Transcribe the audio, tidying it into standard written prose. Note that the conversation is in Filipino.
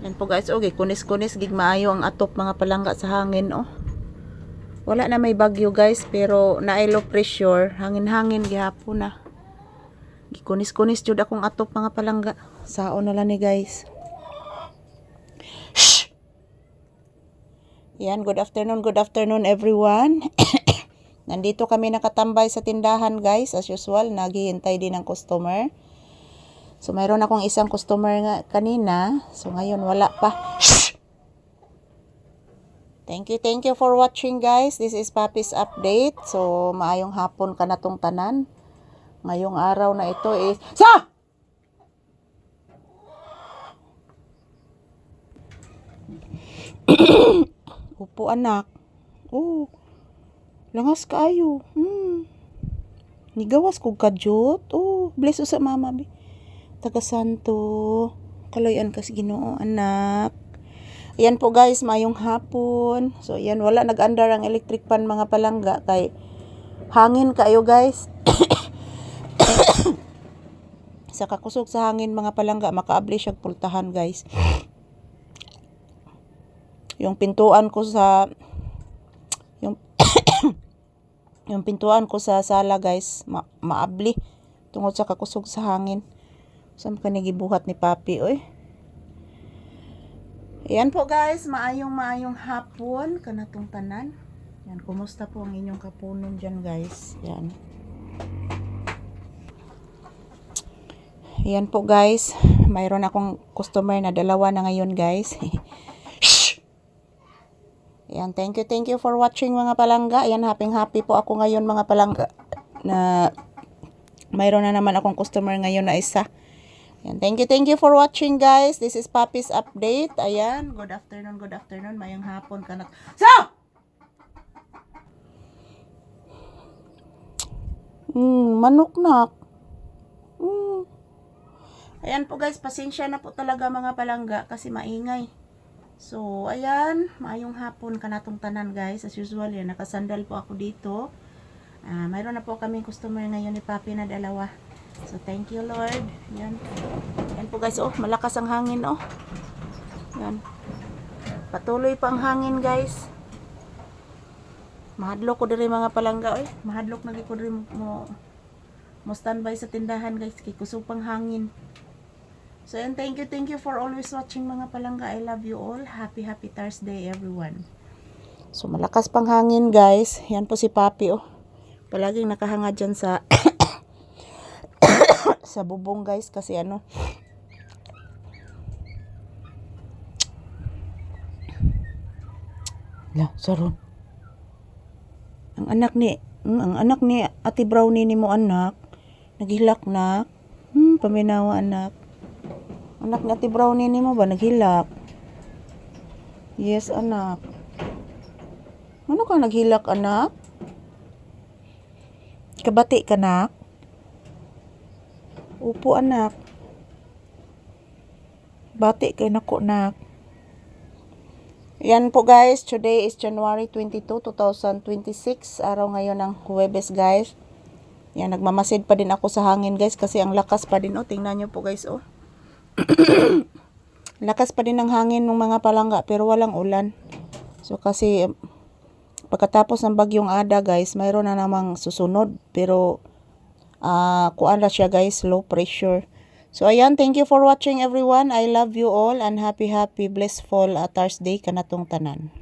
Yan po guys, okay, kunis-kunis gig maayo ang atop mga palangga sa hangin oh. Wala na may bagyo guys, pero na low pressure, hangin-hangin gihapon na. Gikunis-kunis jud akong atop mga palangga. Saon na lang ni guys. Shh! Yan, good afternoon everyone. Nandito kami nakatambay sa tindahan guys, as usual, naghihintay din ng customer. So mayroon akong isang customer nga kanina, so ngayon wala pa. Shh! Thank you for watching guys. This is Papi's update. So maayong hapon ka na tong tanan. Ngayong araw na ito is Upo anak. Oh. Langas kaayo. Nigawas ko kadyot. Oh, bless sa mama bi. Taga Santo. Kaloyan kas Ginoo anak. Ayan po guys, mayong hapon. So ayan, wala nag-andar ang electric fan mga palangga kay hangin kayo guys. Sa kakusog sa hangin mga palangga, makaabli siyang pultahan guys. Yung pintuan ko sa yung pintuan ko sa sala guys, maabli tungod sa kakusog sa hangin. Saan ka nagibuhat ni Papi oy? Ayan po guys, maayong hapon kanatong tanan. Yan, kumusta po ang inyong kapunon dyan guys? Yan. Ayan po guys, mayroon akong customer na dalawa na ngayon guys. Shh! Ayan, thank you for watching mga palangga. Ayan, happy po ako ngayon mga palangga na mayroon na naman akong customer ngayon na isa. Ayan, thank you for watching guys. This is Papi's update. Ayan, good afternoon, mayong hapon ka na. So! Manok na. Ayan po guys, pasensya na po talaga mga palangga kasi maingay. So, ayan, mayong hapon ka na tong tanan guys. As usual, yan, nakasandal po ako dito. Mayroon na po kaming customer ngayon ni Papi na dalawa. So, thank you Lord. Yan. Yan po guys, oh, malakas ang hangin, oh. Yan. Patuloy pa ang hangin guys. Mahadlok ko diri mga palangga, eh. Mahadlok na ko diri mo standby sa tindahan guys. Kikusog pang hangin. So, and thank you for always watching mga palangga. I love you all. Happy Thursday everyone. So, malakas pang hangin guys. Yan po si Papi, oh. Palaging nakahanga dyan sa sa bubong guys kasi ano la saron ang anak ni Ate Brownie ni mo anak naghilak na paminawa anak ni Ate Brownie ni mo ba naghilak? Yes anak. Ano ka naghilak anak? Kabati ka nak? Upo anak. Bati kay nako nak. Yan po guys, today is January 22, 2026. Araw ngayon ng Huwebes guys. Yan, nagmamasid pa din ako sa hangin guys kasi ang lakas pa din. Oh, tingnan nyo po guys oh. Lakas pa din ng hangin ng mga palangga pero walang ulan. So kasi pagkatapos ng bagyong Ada guys, mayroon na namang susunod pero kuan ra siya guys, low pressure. So ayan, thank you for watching everyone. I love you all and happy blissful Thursday kanatong tanan.